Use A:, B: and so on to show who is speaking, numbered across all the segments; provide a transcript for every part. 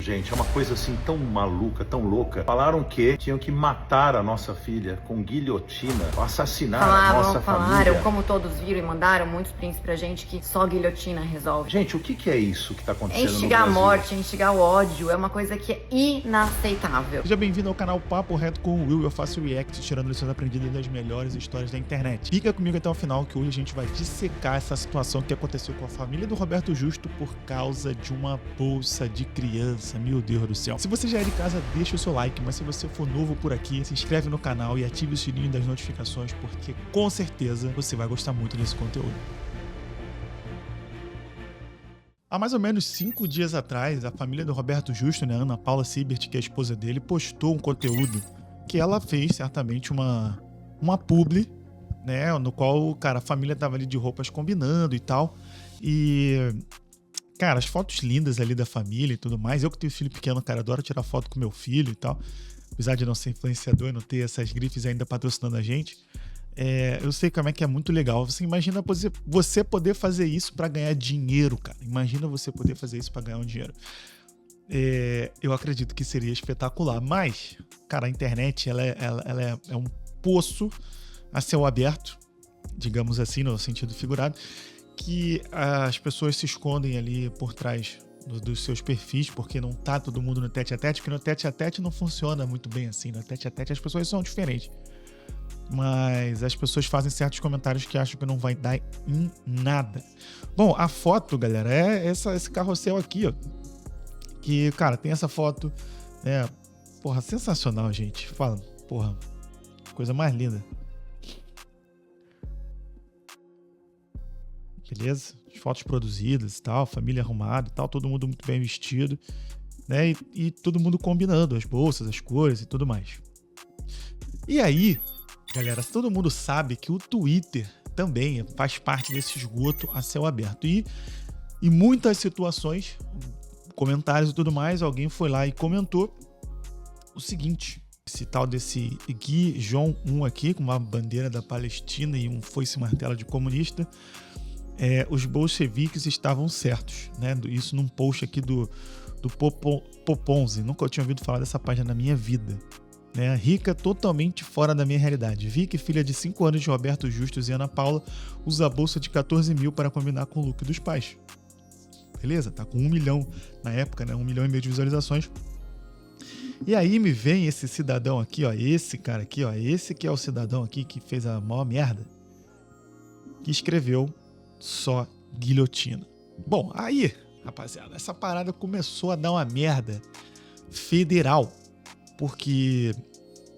A: gente, é uma coisa assim tão maluca, tão louca. Falaram que tinham que matar a nossa filha com guilhotina, assassinar a nossa família.
B: Falaram, como todos viram e mandaram muitos prints pra gente, que só guilhotina resolve.
A: Gente, o que é isso que tá acontecendo no
B: Instigar a
A: Brasil?
B: morte, instigar o ódio, é uma coisa que é inaceitável.
C: Seja bem-vindo ao canal Papo Reto com o Will. Eu faço react tirando lições aprendidas das melhores histórias da internet. Fica comigo até o final que hoje a gente vai dissecar essa situação que aconteceu com a família do Roberto Justo por causa de uma bolsa de criança. Meu Deus do céu. Se você já é de casa, deixa o seu like, mas se você for novo por aqui, se inscreve no canal e ative o sininho das notificações, porque com certeza você vai gostar muito desse conteúdo. Há mais ou menos 5 dias atrás, a família do Roberto Justo, né, Ana Paula Sibert, que é a esposa dele, postou um conteúdo que ela fez certamente uma publi, né, no qual, cara, a família tava ali de roupas combinando e tal. E, cara, as fotos lindas ali da família e tudo mais. Eu que tenho filho pequeno, cara, adoro tirar foto com meu filho e tal. Apesar de não ser influenciador e não ter essas grifes ainda patrocinando a gente. Eu sei como é que é muito legal. Você imagina você poder fazer isso para ganhar dinheiro, cara. Imagina você poder fazer isso para ganhar um dinheiro. Eu acredito que seria espetacular. Mas, cara, a internet ela é um poço a céu aberto, digamos assim, no sentido figurado, que as pessoas se escondem ali por trás dos seus perfis, porque não tá todo mundo no tete-a-tete, porque no tete-a-tete não funciona muito bem assim. No tete-a-tete as pessoas são diferentes. Mas as pessoas fazem certos comentários que acham que não vai dar em nada. Bom, a foto, galera, é esse carrossel aqui, ó. Que, cara, tem essa foto. Porra, sensacional, gente. Fala, porra, coisa mais linda. Beleza? As fotos produzidas e tal, família arrumada e tal, todo mundo muito bem vestido, né? E todo mundo combinando as bolsas, as cores e tudo mais. E aí, galera, todo mundo sabe que o Twitter também faz parte desse esgoto a céu aberto. E em muitas situações, comentários e tudo mais, alguém foi lá e comentou o seguinte: esse tal desse Gui Jong Un aqui, com uma bandeira da Palestina e um foice-martelo de comunista, os bolcheviques estavam certos, né? Isso num post aqui do Poponzi. Nunca tinha ouvido falar dessa página na minha vida. Né, rica totalmente fora da minha realidade. Vi que filha de 5 anos de Roberto Justus e Ana Paula usa a bolsa de 14 mil para combinar com o look dos pais. Beleza? Tá com 1 milhão na época, né? 1,5 milhão de visualizações. E aí me vem esse cidadão aqui, ó. Esse cara aqui, ó. Esse que é o cidadão aqui que fez a maior merda. Que escreveu só guilhotina. Bom, aí, rapaziada, essa parada começou a dar uma merda federal. Porque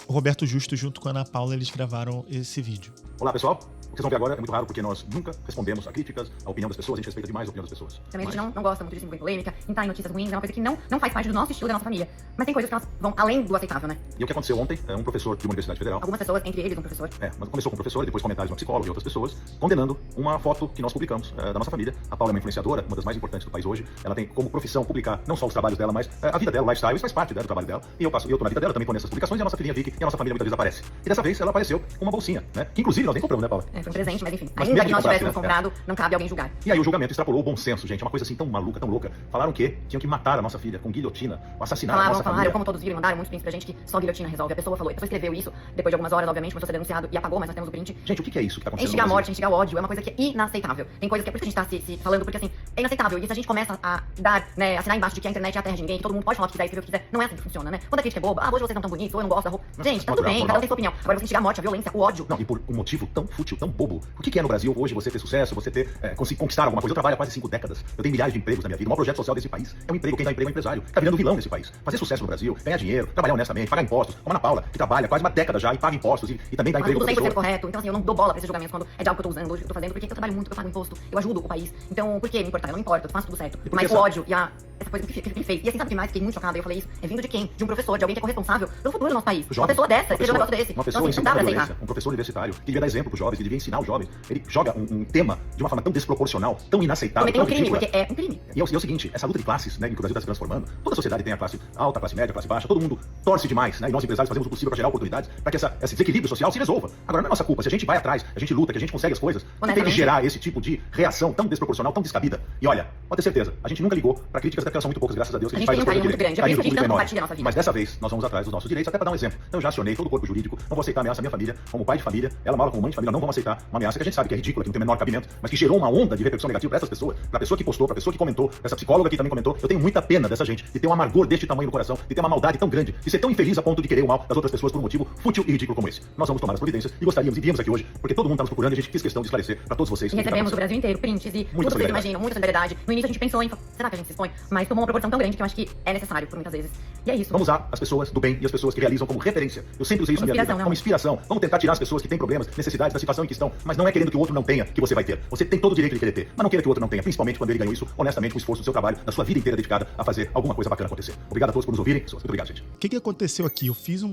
C: o Roberto Justo junto com a Ana Paula, eles gravaram esse vídeo.
A: Olá, pessoal. O que vocês vão ver agora é muito raro, porque nós nunca respondemos a críticas, a opinião das pessoas, a gente respeita demais a opinião das pessoas.
B: Também a gente não gosta muito de se envolver em polêmica, entrar em notícias ruins, é uma coisa que não faz parte do nosso estilo, da nossa família. Mas tem coisas que elas vão além do aceitável, né?
A: E o que aconteceu ontem, um professor de uma universidade federal...
B: Algumas pessoas, entre eles um professor.
A: Mas começou com um professor, depois comentários de uma psicóloga e outras pessoas, condenando uma foto que nós publicamos da nossa família. A Paula é uma influenciadora, uma das mais importantes do país hoje. Ela tem como profissão publicar não só os trabalhos dela, mas a vida dela, o lifestyle, isso faz parte do trabalho dela. E eu tô na vida dela, também tô nessas publicações, e a nossa filhinha Vicky e a nossa família muitas vezes aparece. E dessa vez ela apareceu com uma bolsinha, né? Que inclusive nós nem compramos, né, Paula?
B: Foi um presente, mas enfim.
A: Mas
B: Ainda que nós
A: comprado,
B: tivéssemos comprado, não cabe alguém julgar.
A: E aí o julgamento extrapolou o bom senso, gente. É uma coisa assim tão maluca, tão louca. Falaram que tinham que matar a nossa filha com guilhotina, assassinar a nossa família.
B: Como todos viram e mandaram muitos prints pra gente, que só guilhotina resolve. A pessoa escreveu isso, depois de algumas horas, obviamente, começou a ser denunciado e apagou, mas nós temos o print.
A: Gente, o que é isso que tá acontecendo?
B: Instigar a morte, instigar o ódio, é uma coisa que é inaceitável. Tem coisas que é por isso que a gente tá se falando, porque assim, é inaceitável. E se a gente começa a dar, né, assinar embaixo de que a internet é a terra de ninguém, que todo mundo pode falar o que quiser, escrever o que quiser, não é assim que funciona, né? Quando a crítica é boba, hoje vocês não tão bonitos, ou eu não gosto da roupa. Gente, tá tudo bem, cada um tem sua opinião. Agora você instigar a morte, a violência, o ódio.
A: Não, e por um motivo tão fútil, tão bobo. O que é no Brasil hoje você ter sucesso, você ter conquistar alguma coisa? Eu trabalho há quase 5 décadas. Eu tenho milhares de empregos na minha vida. O maior projeto social desse país é um emprego. Quem dá emprego é um empresário. Tá virando vilão nesse país. Fazer sucesso no Brasil, ganhar dinheiro, trabalhar honestamente, pagar impostos. Como a Ana Paula, que trabalha quase uma década já e paga impostos e também dá emprego.
B: Tudo 100% correto. Então assim, eu não dou bola pra esses julgamentos quando é de algo que eu tô usando hoje, que eu tô fazendo, porque eu trabalho muito, eu pago imposto, eu ajudo o país. Então, por que me importar? Eu não me importo, eu faço tudo certo. Mas o ódio e essa coisa que ele fez. E assim, sabe o que mais? Fiquei muito chocada. Eu falei isso. É vindo de quem? De um professor, de alguém que é corresponsável pelo futuro do nosso país. Uma pessoa dessa, escreveu um negócio desse.
A: Uma pessoa
B: então, assim, não dá pra aceitar.
A: um professor universitário que devia dar exemplo pros jovens, que devia ensinar os jovens, ele joga um tema de uma forma tão desproporcional, tão inaceitável,
B: Cometeu
A: tão
B: um crime,
A: ridícula.
B: porque é um crime.
A: E é o seguinte, essa luta de classes, né, que o Brasil está se transformando, toda a sociedade tem a classe alta, classe média, classe baixa, todo mundo torce demais, né, e nós empresários fazemos o possível para gerar oportunidades para que esse desequilíbrio social se resolva. Agora, não é nossa culpa, se a gente vai atrás, a gente luta, que a gente consegue as coisas, não tem que gerar esse tipo de reação tão desproporcional, tão descabida. E olha, pode ter certeza, a gente nunca ligou para críticas, até porque elas são muito poucas, graças a Deus, que a gente faz as coisas
B: muito grande, é por isso que a gente tanto compartilha a nossa vida.
A: Mas dessa vez, nós vamos atrás dos nossos direitos, até para dar um exemplo. Eu já acionei todo o corpo jurídico, não vou aceitar ameaça à minha família, como pai de família, ela mora como mãe de família, não vamos aceitar uma ameaça que a gente sabe que é ridícula, que não tem o menor cabimento, mas que gerou uma onda de repercussão negativa para essas pessoas, para a pessoa que postou, para a pessoa que comentou, para essa psicóloga que também comentou. Eu tenho muita pena dessa gente, de ter um amargor deste tamanho no coração, de ter uma maldade tão grande, de ser tão infeliz a ponto de querer o mal das outras pessoas por um motivo fútil e ridículo como esse. Nós vamos tomar as providências e gostaríamos, e viemos aqui hoje, porque todo mundo está nos procurando e a gente quis questão de esclarecer para todos vocês.
B: E recebemos do Brasil inteiro prints e tudo que vocês imaginam, muita solidariedade. No início a gente pensou em, será que a gente se expõe? Mas tomou uma proporção tão grande que eu acho que é necessário por muitas vezes. E é isso.
A: Vamos usar as pessoas do bem e as pessoas que realizam como referência. Eu sempre usei isso na minha vida, como inspiração. Vamos tentar tirar as pessoas que têm problemas, necessidades da situação em que estão, mas não é querendo que o outro não tenha que você vai ter. Você tem todo o direito de querer ter, mas não queira que o outro não tenha, principalmente quando ele ganhou isso honestamente, com o esforço do seu trabalho, da sua vida inteira dedicada a fazer alguma coisa bacana acontecer. Obrigado a todos por nos ouvirem. Muito obrigado, gente.
C: O que aconteceu aqui? Eu fiz eu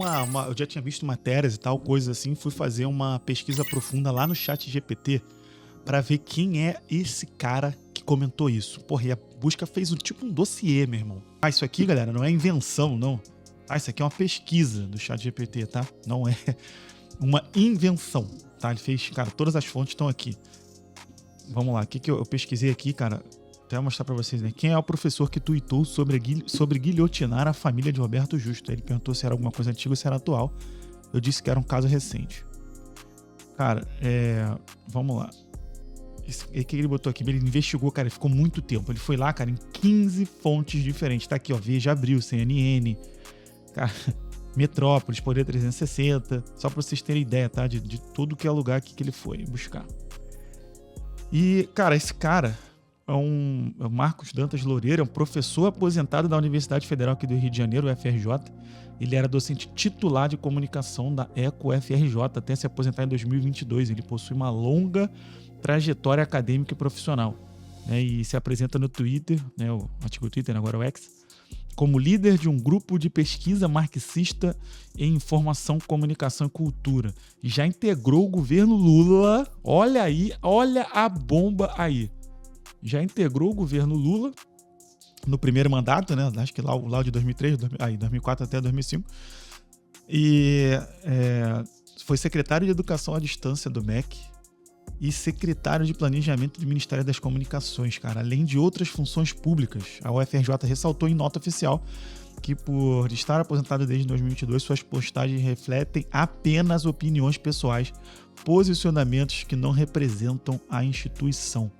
C: já tinha visto matérias e tal, coisas assim, fui fazer uma pesquisa profunda lá no ChatGPT pra ver quem é esse cara que comentou isso. Porra, e a busca fez um dossiê, meu irmão. Ah, isso aqui, galera, não é invenção, não. Ah, isso aqui é uma pesquisa do ChatGPT, tá? Não é uma invenção, tá? Ele fez, cara, todas as fontes estão aqui. Vamos lá, o que eu pesquisei aqui, cara? Até mostrar pra vocês, né? Quem é o professor que tuitou sobre guilhotinar a família de Roberto Justo? Ele perguntou se era alguma coisa antiga ou se era atual. Eu disse que era um caso recente. Cara, vamos lá. O que ele botou aqui? Ele investigou, cara, ficou muito tempo. Ele foi lá, cara, em 15 fontes diferentes. Tá aqui, ó, Veja Abril, CNN, cara, Metrópolis, Poder 360. Só pra vocês terem ideia, tá? De tudo que é lugar aqui que ele foi buscar. E, cara, esse cara é o Marcos Dantas Loureiro, é um professor aposentado da Universidade Federal aqui do Rio de Janeiro, UFRJ. Ele era docente titular de comunicação da ECO-UFRJ até se aposentar em 2022. Ele possui uma longa trajetória acadêmica e profissional, né? E se apresenta no Twitter, né, o antigo Twitter, agora o X, como líder de um grupo de pesquisa marxista em informação, comunicação e cultura. E já integrou o governo Lula. Olha aí, olha a bomba aí. Já integrou o governo Lula no primeiro mandato, né? Acho que lá de 2003, 2004 até 2005. E foi secretário de Educação à Distância do MEC e secretário de Planejamento do Ministério das Comunicações, cara, além de outras funções públicas. A UFRJ ressaltou em nota oficial que, por estar aposentado desde 2022, suas postagens refletem apenas opiniões pessoais, posicionamentos que não representam a instituição.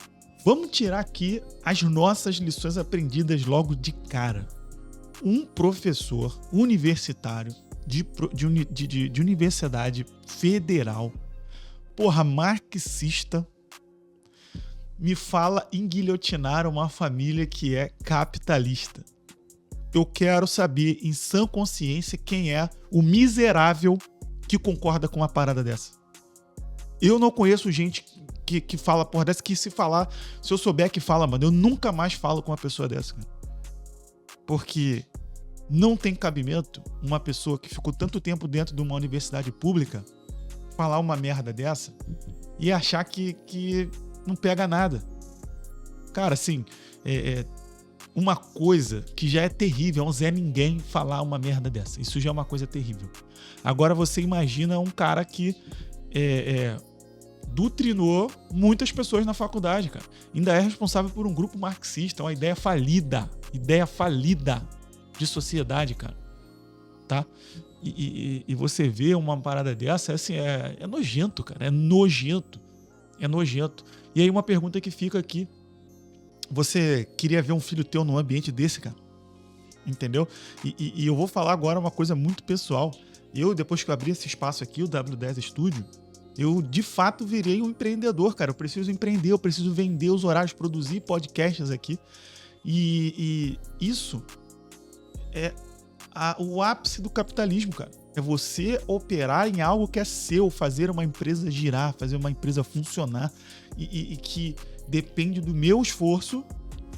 C: Vamos tirar aqui as nossas lições aprendidas logo de cara. Um professor universitário de universidade federal, porra, marxista, me fala em guilhotinar uma família que é capitalista. Eu quero saber, em sã consciência, quem é o miserável que concorda com uma parada dessa. Eu não conheço gente que fala porra dessa, que se eu souber que fala, mano, eu nunca mais falo com uma pessoa dessa, cara. Porque não tem cabimento uma pessoa que ficou tanto tempo dentro de uma universidade pública falar uma merda dessa e achar que não pega nada. Cara, assim, uma coisa que já é terrível, é um Zé Ninguém falar uma merda dessa. Isso já é uma coisa terrível. Agora você imagina um cara que doutrinou muitas pessoas na faculdade, cara. Ainda é responsável por um grupo marxista, uma ideia falida de sociedade, cara. Tá? E você vê uma parada dessa, assim, é nojento, cara. É nojento. E aí uma pergunta que fica aqui. Você queria ver um filho teu num ambiente desse, cara? Entendeu? E eu vou falar agora uma coisa muito pessoal. Eu, depois que eu abri esse espaço aqui, o W10 Studio, eu, de fato, virei um empreendedor, cara. Eu preciso empreender, eu preciso vender os horários, produzir podcasts aqui. E isso é o ápice do capitalismo, cara. É você operar em algo que é seu, fazer uma empresa girar, fazer uma empresa funcionar e que depende do meu esforço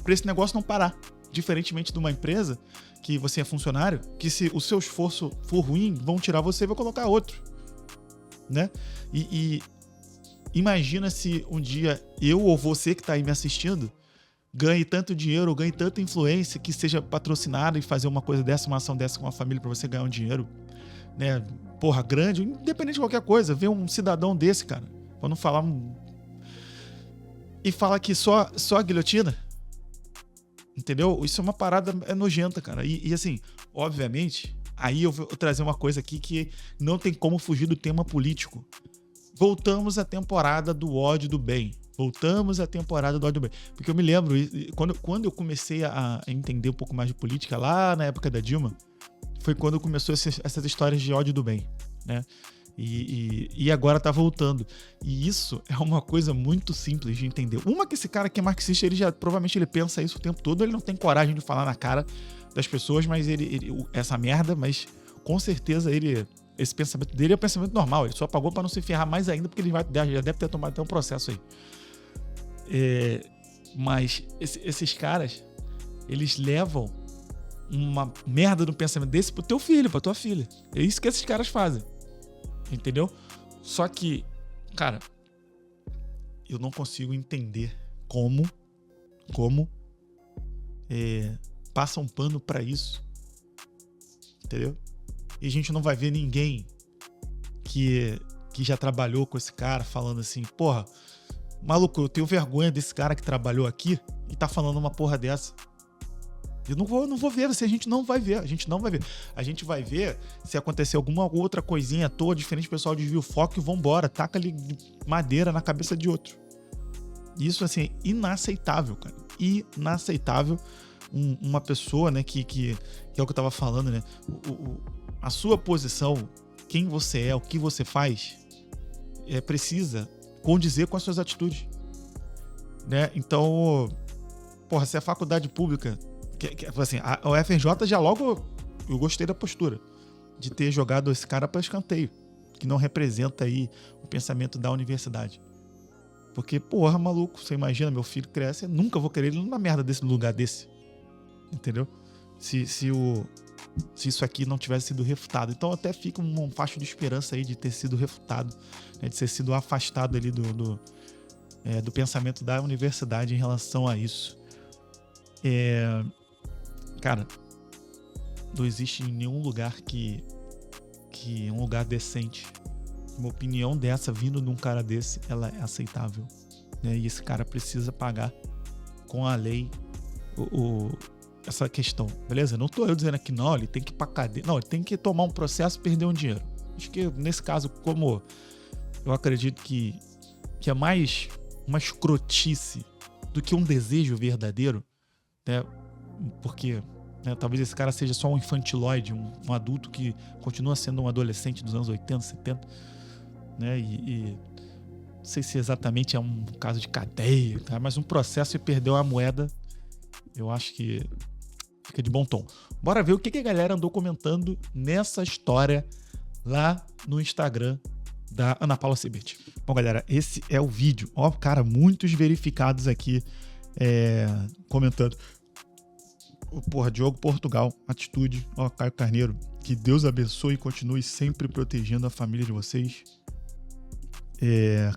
C: para esse negócio não parar. Diferentemente de uma empresa que você é funcionário, que se o seu esforço for ruim, vão tirar você e vão colocar outro, né? E imagina se um dia eu ou você que tá aí me assistindo ganhe tanto dinheiro, ou ganhe tanta influência que seja patrocinado e fazer uma coisa dessa, uma ação dessa com a família pra você ganhar um dinheiro, né? Porra, grande, independente de qualquer coisa. Ver um cidadão desse, cara, pra não falar e fala que só a guilhotina, entendeu? Isso é uma parada nojenta, cara. E assim, obviamente, aí eu vou trazer uma coisa aqui que não tem como fugir do tema político. Voltamos à temporada do ódio do bem. Voltamos à temporada do ódio do bem. Porque eu me lembro, quando eu comecei a entender um pouco mais de política, lá na época da Dilma, foi quando começou essas histórias de ódio do bem, né? E agora tá voltando. E isso é uma coisa muito simples de entender. Uma, que esse cara que é marxista, provavelmente ele pensa isso o tempo todo, ele não tem coragem de falar na cara das pessoas, mas essa merda, mas com certeza esse pensamento dele é um pensamento normal. Ele só pagou pra não se ferrar mais ainda, porque ele já deve ter tomado até um processo aí. Mas esses caras, eles levam uma merda no pensamento desse pro teu filho, pra tua filha. É isso que esses caras fazem. Entendeu? Só que, cara, eu não consigo entender como passa um pano pra isso. Entendeu? E a gente não vai ver ninguém que já trabalhou com esse cara falando assim, porra, maluco, eu tenho vergonha desse cara que trabalhou aqui e tá falando uma porra dessa. Eu não vou ver, a gente não vai ver. A gente vai ver se acontecer alguma outra coisinha à toa, diferente, o pessoal desvia o foco e vambora, taca ali madeira na cabeça de outro. Isso, assim, é inaceitável, cara. Inaceitável uma pessoa, né, que é o que eu tava falando, né? A sua posição, quem você é, o que você faz, precisa condizer com as suas atitudes, né? Então, porra, se a faculdade pública... assim, a UFRJ já logo eu gostei da postura de ter jogado esse cara para escanteio, que não representa aí o pensamento da universidade. Porque, porra, maluco, você imagina, meu filho cresce, eu nunca vou querer ele numa merda desse lugar desse. Entendeu? Se isso aqui não tivesse sido refutado. Então até fica um facho de esperança aí de ter sido refutado, né, de ter sido afastado ali do pensamento da universidade em relação a isso. Cara, não existe em nenhum lugar que um lugar decente, uma opinião dessa vindo de um cara desse, ela é aceitável, né? E esse cara precisa pagar com a lei essa questão, beleza? Não tô eu dizendo aqui, não, ele tem que ir pra cadeia, não, ele tem que tomar um processo e perder um dinheiro. Acho que nesse caso, como eu acredito que é mais uma escrotice do que um desejo verdadeiro, né? Porque, né, talvez esse cara seja só um infantiloide, um adulto que continua sendo um adolescente dos anos 80, 70, né? E não sei se exatamente é um caso de cadeia, tá? Mas um processo e perdeu a moeda, eu acho que fica de bom tom. Bora ver o que a galera andou comentando nessa história lá no Instagram da Ana Paula Sibert. Bom, galera, esse é o vídeo. Ó, cara, muitos verificados aqui comentando. Porra, Diogo Portugal, atitude. Ó, Caio Carneiro, que Deus abençoe e continue sempre protegendo a família de vocês.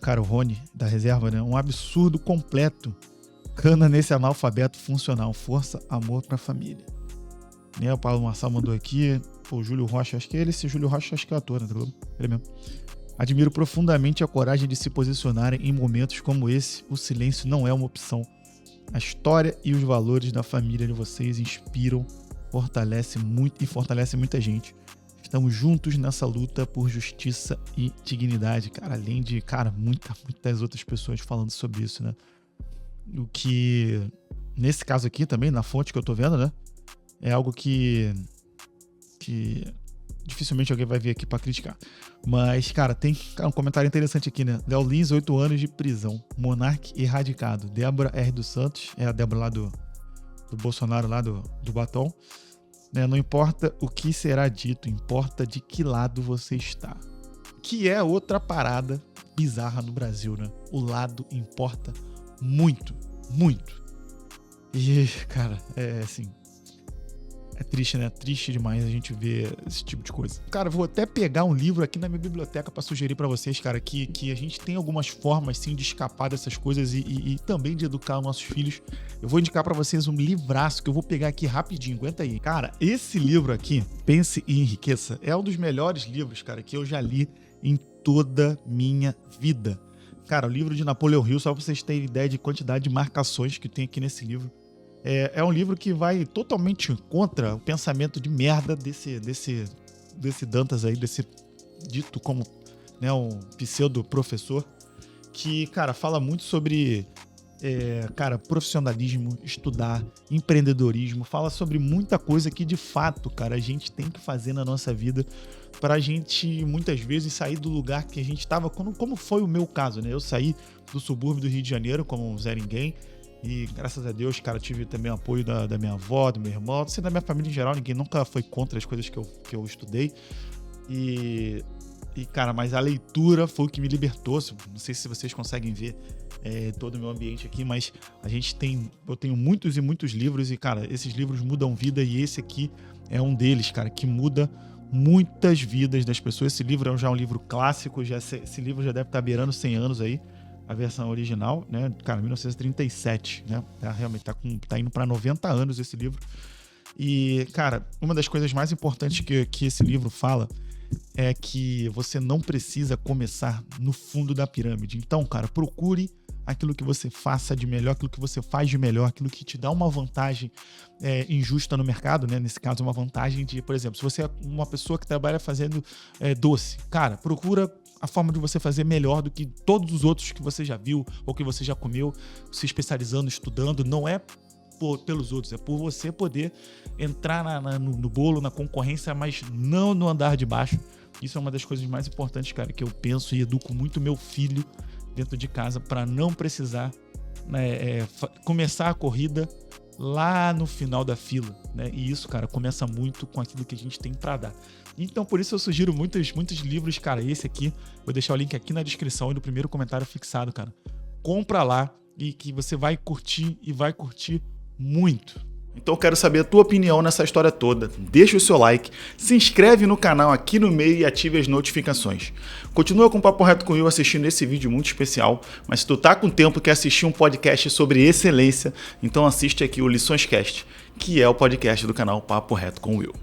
C: Cara, o Rony, da reserva, né? Um absurdo completo. Cana nesse analfabeto funcional. Força, amor pra família. Né, o Paulo Marçal mandou aqui. Pô, o Júlio Rocha, acho que é ele. Esse Júlio Rocha, acho que é ator, né? Ele mesmo. Admiro profundamente a coragem de se posicionarem em momentos como esse. O silêncio não é uma opção. A história e os valores da família de vocês inspiram, fortalece muita gente. Estamos juntos nessa luta por justiça e dignidade, cara. Além de, cara, muitas outras pessoas falando sobre isso, né? O que, nesse caso aqui também, na fonte que eu tô vendo, né? É algo que dificilmente alguém vai vir aqui pra criticar. Mas, cara, tem um comentário interessante aqui, né? Léo Lins, 8 anos de prisão. Monark erradicado. Débora R. dos Santos, é a Débora lá do Bolsonaro, lá do Batom. Né? Não importa o que será dito, importa de que lado você está. Que é outra parada bizarra no Brasil, né? O lado importa muito, muito. E, cara, assim... É triste, né? Triste demais a gente ver esse tipo de coisa. Cara, vou até pegar um livro aqui na minha biblioteca pra sugerir pra vocês, cara, que a gente tem algumas formas, sim, de escapar dessas coisas e também de educar os nossos filhos. Eu vou indicar pra vocês um livraço que eu vou pegar aqui rapidinho, aguenta aí. Cara, esse livro aqui, Pense e Enriqueça, é um dos melhores livros, cara, que eu já li em toda minha vida. Cara, o livro de Napoleão Hill, só pra vocês terem ideia de quantidade de marcações que tem aqui nesse livro. É um livro que vai totalmente contra o pensamento de merda desse Dantas aí, desse dito como, né, um pseudo-professor, que, cara, fala muito sobre, profissionalismo, estudar, empreendedorismo, fala sobre muita coisa que, de fato, cara, a gente tem que fazer na nossa vida pra gente, muitas vezes, sair do lugar que a gente estava, como foi o meu caso, né? Eu saí do subúrbio do Rio de Janeiro como um Zé Ninguém, e graças a Deus, cara, tive também o apoio da minha avó, do meu irmão, da minha família em geral. Ninguém nunca foi contra as coisas que eu estudei. E, cara, mas a leitura foi o que me libertou. Não sei se vocês conseguem ver todo o meu ambiente aqui, mas eu tenho muitos e muitos livros e, cara, esses livros mudam vida e esse aqui é um deles, cara, que muda muitas vidas das pessoas. Esse livro é já um livro clássico, esse livro já deve estar beirando 100 anos aí. A versão original, né? Cara, 1937, né? Realmente tá indo para 90 anos esse livro. E, cara, uma das coisas mais importantes que esse livro fala é que você não precisa começar no fundo da pirâmide. Então, cara, procure aquilo que você faça de melhor, aquilo que você faz de melhor, aquilo que te dá uma vantagem injusta no mercado, né? Nesse caso, uma vantagem de, por exemplo, se você é uma pessoa que trabalha fazendo doce, cara, procura a forma de você fazer melhor do que todos os outros que você já viu ou que você já comeu, se especializando, estudando. Não é pelos outros, é por você poder entrar no bolo, na concorrência, mas não no andar de baixo. Isso é uma das coisas mais importantes, cara, que eu penso e educo muito meu filho dentro de casa para não precisar, né, começar a corrida lá no final da fila, né? E isso, cara, começa muito com aquilo que a gente tem para dar. Então, por isso eu sugiro muitos livros, cara. Esse aqui, vou deixar o link aqui na descrição e no primeiro comentário fixado, cara. Compra lá e que você vai curtir e vai curtir muito. Então eu quero saber a tua opinião nessa história toda. Deixa o seu like, se inscreve no canal aqui no meio e ative as notificações. Continua com o Papo Reto com o Will assistindo esse vídeo muito especial, mas se tu tá com tempo e quer assistir um podcast sobre excelência, então assiste aqui o Lições Cast, que é o podcast do canal Papo Reto com o Will.